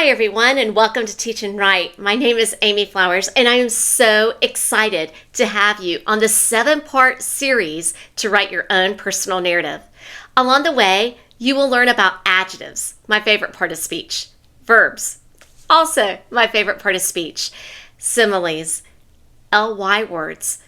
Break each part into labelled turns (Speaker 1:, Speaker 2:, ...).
Speaker 1: Hi everyone, and welcome to Teach and Write. My name is Amy Flowers, and I am so excited to have you on this 7-part series to write your own personal narrative. Along the way, you will learn about adjectives, my favorite part of speech, verbs, also my favorite part of speech, similes, ly words,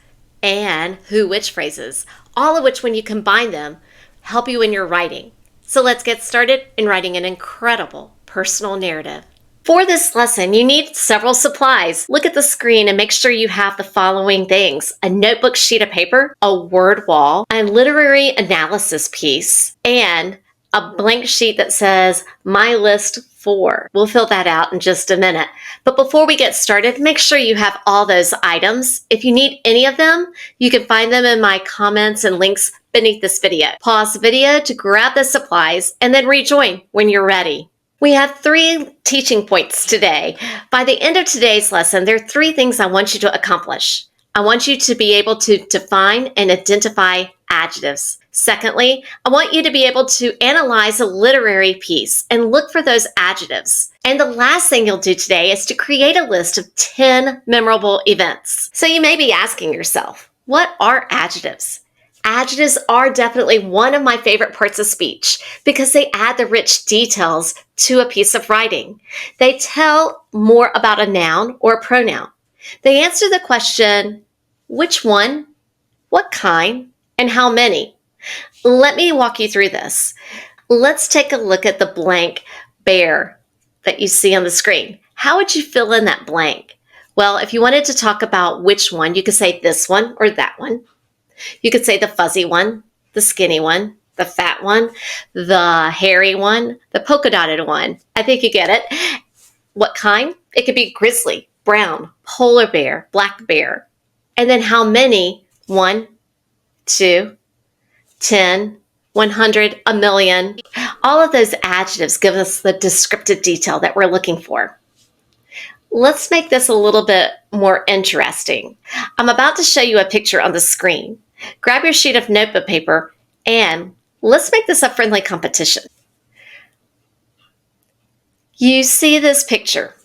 Speaker 1: and who-which phrases, all of which, when you combine them, help you in your writing. So let's get started in writing an incredible personal narrative. For this lesson, you need several supplies. Look at the screen and make sure you have the following things: a notebook sheet of paper, a word wall, a literary analysis piece, and a blank sheet that says My List For. We'll fill that out in just a minute. But before we get started, make sure you have all those items. If you need any of them, you can find them in my comments and links beneath this video. Pause the video to grab the supplies and then rejoin when you're ready. We have 3 teaching points today. By the end of today's lesson, there are 3 things I want you to accomplish. I want you to be able to define and identify adjectives. Secondly, I want you to be able to analyze a literary piece and look for those adjectives. And the last thing you'll do today is to create a list of 10 memorable events. So you may be asking yourself, what are adjectives? Adjectives are definitely one of my favorite parts of speech because they add the rich details to a piece of writing. They tell more about a noun or a pronoun. They answer the question, which one, what kind, and how many? Let me walk you through this. Let's take a look at the blank bear that you see on the screen. How would you fill in that blank? Well, if you wanted to talk about which one, you could say this one or that one. You could say the fuzzy one, the skinny one, the fat one, the hairy one, the polka dotted one. I think you get it. What kind? It could be grizzly, brown, polar bear, black bear. And then how many? 1, 2, 10, 100, a million. All of those adjectives give us the descriptive detail that we're looking for. Let's make this a little bit more interesting. I'm about to show you a picture on the screen. Grab your sheet of notebook paper and let's make this a friendly competition. You see this picture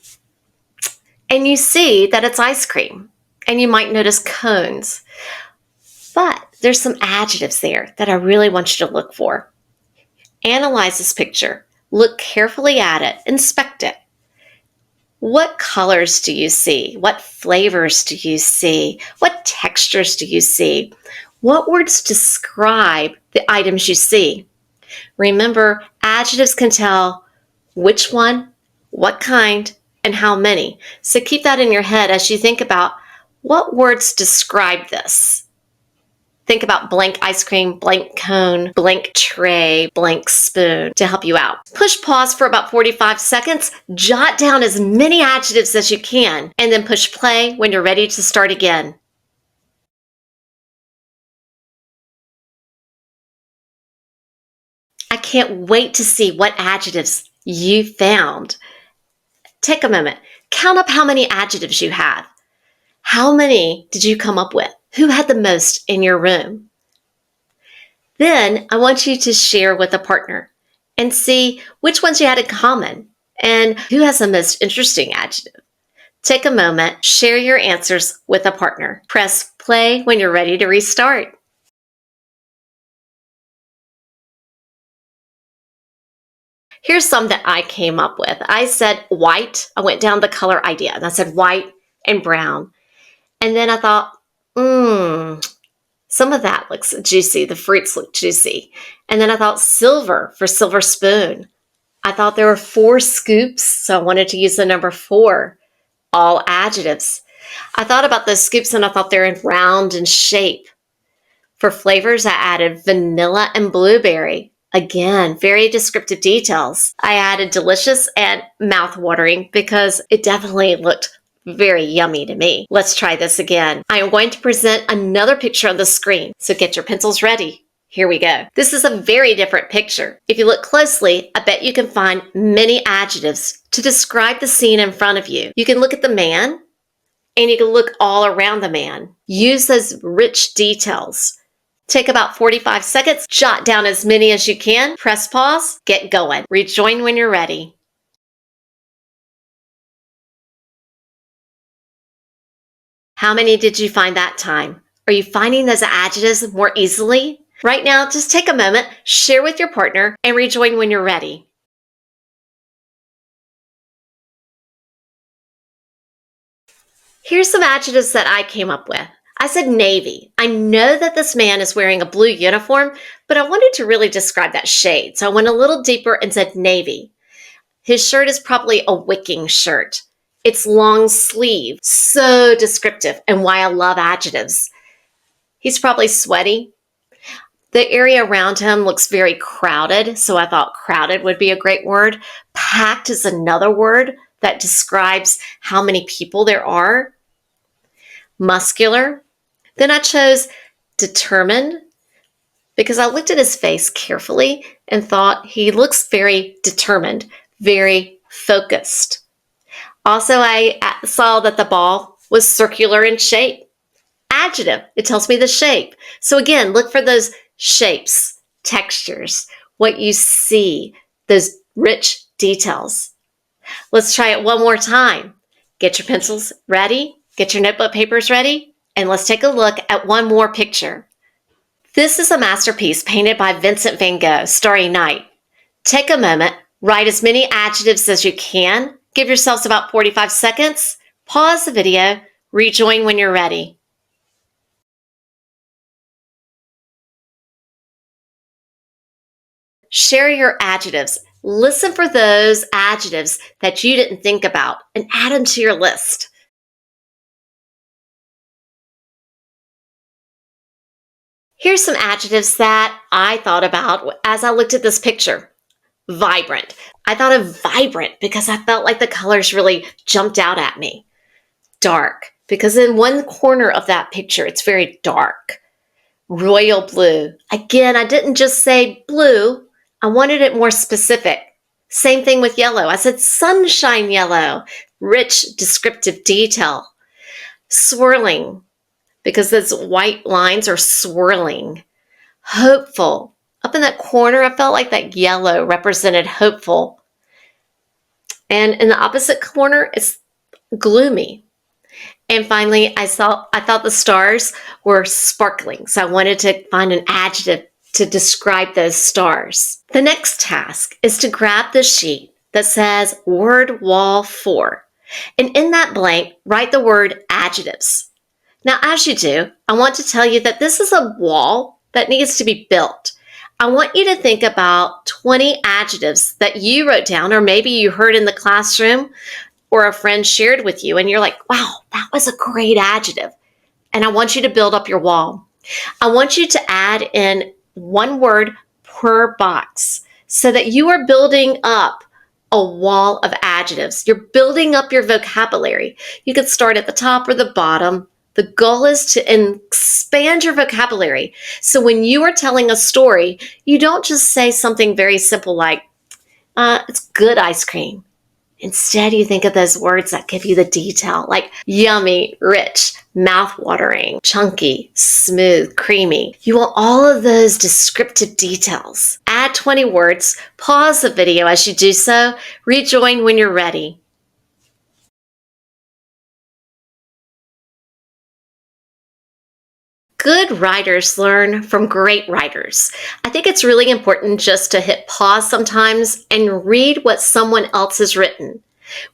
Speaker 1: and you see that it's ice cream and you might notice cones, but there's some adjectives there that I really want you to look for. Analyze this picture, look carefully at it, inspect it. What colors do you see? What flavors do you see? What textures do you see? What words describe the items you see? Remember, adjectives can tell which one, what kind, and how many. So keep that in your head as you think about what words describe this. Think about blank ice cream, blank cone, blank tray, blank spoon to help you out. Push pause for about 45 seconds, jot down as many adjectives as you can, and then push play when you're ready to start again. I can't wait to see what adjectives you found. Take a moment. Count up how many adjectives you have. How many did you come up with? Who had the most in your room? Then I want you to share with a partner and see which ones you had in common and who has the most interesting adjective. Take a moment, share your answers with a partner. Press play when you're ready to restart. Here's some that I came up with. I said white. I went down the color idea and I said white and brown. And then I thought, some of that looks juicy. The fruits look juicy. And then I thought silver for silver spoon. I thought there were 4 scoops, so I wanted to use the number 4. All adjectives. I thought about those scoops and I thought they're in round and shape. For flavors, I added vanilla and blueberry. Again, very descriptive details. I added delicious and mouth-watering because it definitely looked very yummy to me. Let's try this again. I am going to present another picture on the screen, so get your pencils ready. Here we go. This is a very different picture. If you look closely, I bet you can find many adjectives to describe the scene in front of you. You can look at the man, and you can look all around the man. Use those rich details. Take about 45 seconds, jot down as many as you can, press pause, get going. Rejoin when you're ready. How many did you find that time? Are you finding those adjectives more easily? Right now, just take a moment, share with your partner, and rejoin when you're ready. Here's some adjectives that I came up with. I said navy. I know that this man is wearing a blue uniform, but I wanted to really describe that shade. So I went a little deeper and said navy. His shirt is probably a wicking shirt. It's long sleeve, so descriptive, and why I love adjectives. He's probably sweaty. The area around him looks very crowded, so I thought crowded would be a great word. Packed is another word that describes how many people there are. Muscular. Then I chose determined because I looked at his face carefully and thought he looks very determined, very focused. Also, I saw that the ball was circular in shape. Adjective, it tells me the shape. So again, look for those shapes, textures, what you see, those rich details. Let's try it one more time. Get your pencils ready, get your notebook papers ready, and let's take a look at one more picture. This is a masterpiece painted by Vincent van Gogh, Starry Night. Take a moment, write as many adjectives as you can, give yourselves about 45 seconds, pause the video, rejoin when you're ready. Share your adjectives. Listen for those adjectives that you didn't think about and add them to your list. Here's some adjectives that I thought about as I looked at this picture. Vibrant. I thought of vibrant because I felt like the colors really jumped out at me. Dark, because in one corner of that picture, it's very dark. Royal blue. Again, I didn't just say blue. I wanted it more specific. Same thing with yellow. I said sunshine yellow, rich descriptive detail. Swirling, because those white lines are swirling. Hopeful. Up in that corner, I felt like that yellow represented hopeful. And in the opposite corner, it's gloomy. And finally, I thought the stars were sparkling. So I wanted to find an adjective to describe those stars. The next task is to grab the sheet that says word wall 4. And in that blank, write the word adjectives. Now, as you do, I want to tell you that this is a wall that needs to be built. I want you to think about 20 adjectives that you wrote down, or maybe you heard in the classroom or a friend shared with you, and you're like, wow, that was a great adjective. And I want you to build up your wall. I want you to add in one word per box so that you are building up a wall of adjectives. You're building up your vocabulary. You can start at the top or the bottom. The goal is to expand your vocabulary. So when you are telling a story, you don't just say something very simple like, it's good ice cream. Instead, you think of those words that give you the detail, like yummy, rich, mouth-watering, chunky, smooth, creamy. You want all of those descriptive details. Add 20 words, pause the video as you do so, rejoin when you're ready. Good writers learn from great writers. I think it's really important just to hit pause sometimes and read what someone else has written.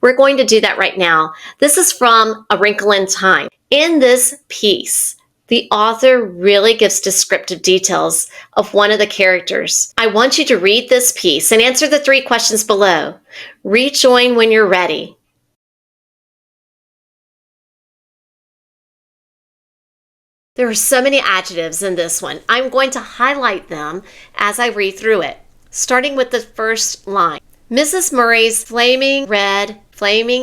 Speaker 1: We're going to do that right now. This is from A Wrinkle in Time. In this piece, the author really gives descriptive details of one of the characters. I want you to read this piece and answer the 3 questions below. Rejoin when you're ready. There are so many adjectives in this one. I'm going to highlight them as I read through it, starting with the first line. Mrs. Murray's flaming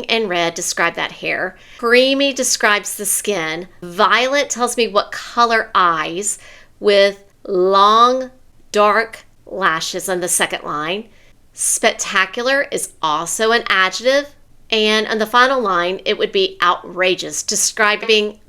Speaker 1: and red describe that hair. Creamy describes the skin. Violet tells me what color eyes with long, dark lashes on the second line. Spectacular is also an adjective. And on the final line, it would be outrageous, describing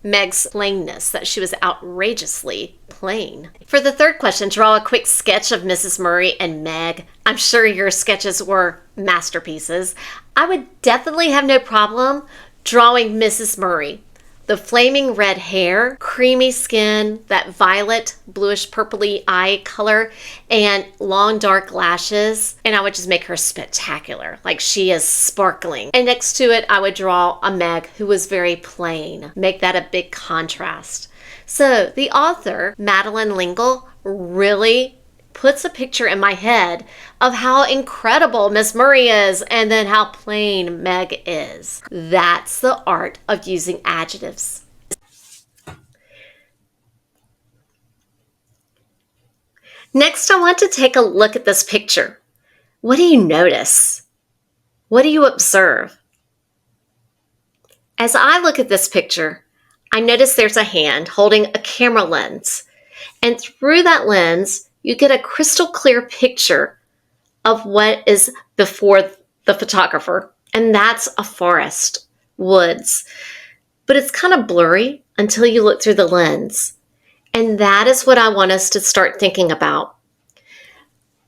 Speaker 1: Meg's plainness, that she was outrageously plain. For the third question, draw a quick sketch of Mrs. Murray and Meg. I'm sure your sketches were masterpieces. I would definitely have no problem drawing Mrs. Murray. The flaming red hair, creamy skin, that violet, bluish purpley eye color, and long dark lashes. And I would just make her spectacular, like she is sparkling. And next to it, I would draw a Meg who was very plain. Make that a big contrast. So the author, Madeline Lingle, really puts a picture in my head of how incredible Miss Murray is and then how plain Meg is. That's the art of using adjectives. Next, I want to take a look at this picture. What do you notice? What do you observe? As I look at this picture, I notice there's a hand holding a camera lens. And through that lens, you get a crystal clear picture of what is before the photographer. And that's a forest, woods. But it's kind of blurry until you look through the lens. And that is what I want us to start thinking about.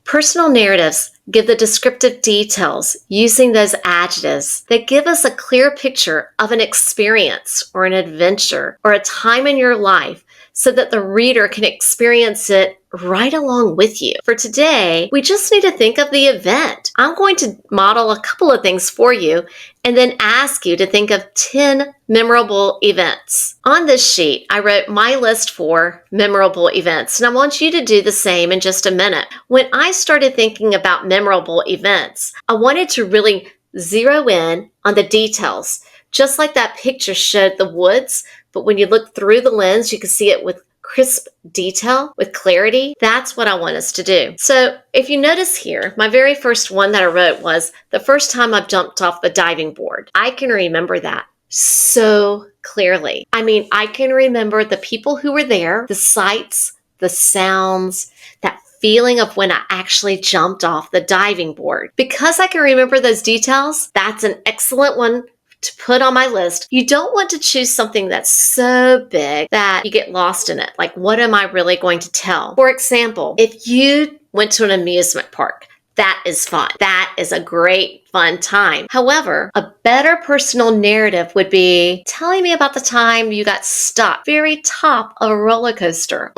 Speaker 1: Personal narratives give the descriptive details using those adjectives that give us a clear picture of an experience or an adventure or a time in your life so that the reader can experience it right along with you. For today, we just need to think of the event. I'm going to model a couple of things for you and then ask you to think of 10 memorable events. On this sheet, I wrote my list for memorable events, and I want you to do the same in just a minute. When I started thinking about memorable events, I wanted to really zero in on the details. Just like that picture showed the woods, but when you look through the lens, you can see it with crisp detail, with clarity. That's what I want us to do. So if you notice here, my very first one that I wrote was the first time I jumped off the diving board. I can remember that so clearly. I mean, I can remember the people who were there, the sights, the sounds, that feeling of when I actually jumped off the diving board. Because I can remember those details, that's an excellent one to put on my list. You don't want to choose something that's so big that you get lost in it. Like, what am I really going to tell? For example, if you went to an amusement park, that is fun. That is a great fun time. However, a better personal narrative would be telling me about the time you got stuck very top of a roller coaster.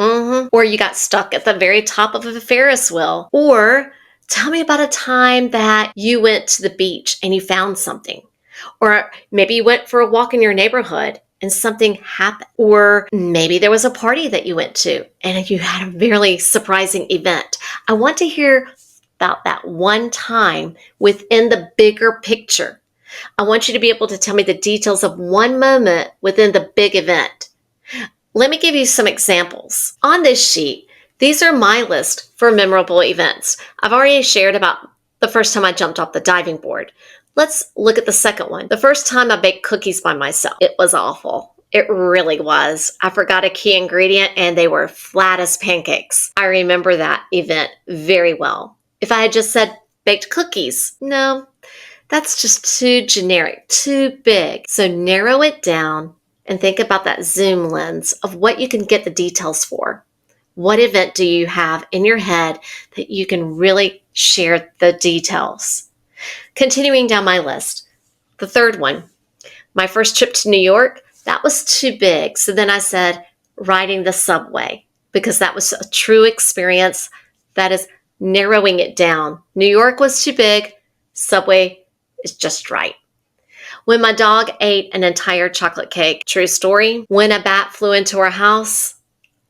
Speaker 1: Or you got stuck at the very top of a Ferris wheel. Or tell me about a time that you went to the beach and you found something. Or maybe you went for a walk in your neighborhood and something happened. Or maybe there was a party that you went to and you had a really surprising event. I want to hear about that one time within the bigger picture. I want you to be able to tell me the details of one moment within the big event. Let me give you some examples. On this sheet, these are my list for memorable events. I've already shared about the first time I jumped off the diving board. Let's look at the second one. The first time I baked cookies by myself. It was awful. It really was. I forgot a key ingredient and they were flat as pancakes. I remember that event very well. If I had just said baked cookies, no, that's just too generic, too big. So narrow it down and think about that zoom lens of what you can get the details for. What event do you have in your head that you can really share the details? Continuing down my list, the third one, my first trip to New York, that was too big. So then I said, riding the subway, because that was a true experience. That is narrowing it down. New York was too big. Subway is just right. When my dog ate an entire chocolate cake, true story. When a bat flew into our house,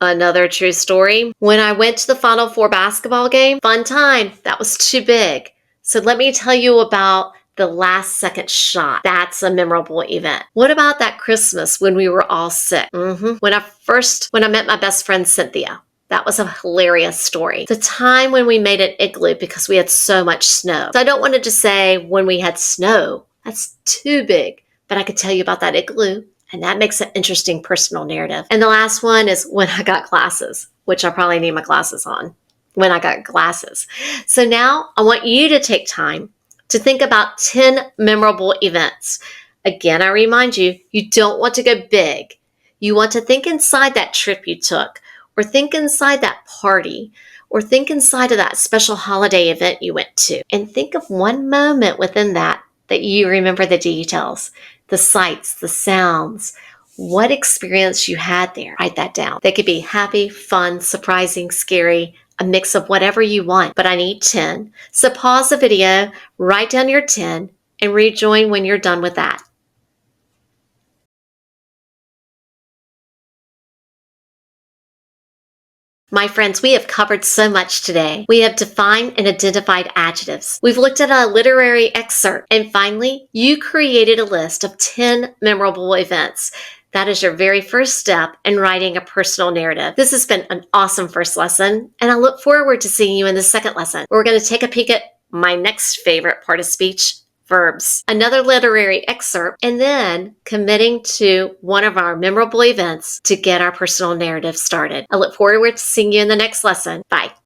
Speaker 1: another true story. When I went to the Final Four basketball game, fun time, that was too big. So let me tell you about the last second shot. That's a memorable event. What about that Christmas when we were all sick? When I met my best friend Cynthia. That was a hilarious story. The time when we made an igloo because we had so much snow. So I don't want to just say when we had snow. That's too big. But I could tell you about that igloo, and that makes an interesting personal narrative. And the last one is when I got glasses, which I probably need my glasses on. When I got glasses. So now I want you to take time to think about 10 memorable events. Again, I remind you, you don't want to go big. You want to think inside that trip you took, or think inside that party, or think inside of that special holiday event you went to. And think of one moment within that you remember the details, the sights, the sounds, what experience you had there. Write that down. They could be happy, fun, surprising, scary, a mix of whatever you want, but I need 10. So pause the video, write down your 10, and rejoin when you're done with that. My friends, we have covered so much today. We have defined and identified adjectives. We've looked at a literary excerpt. And finally, you created a list of 10 memorable events. That is your very first step in writing a personal narrative. This has been an awesome first lesson, and I look forward to seeing you in the second lesson. We're going to take a peek at my next favorite part of speech, verbs, another literary excerpt, and then committing to one of our memorable events to get our personal narrative started. I look forward to seeing you in the next lesson. Bye.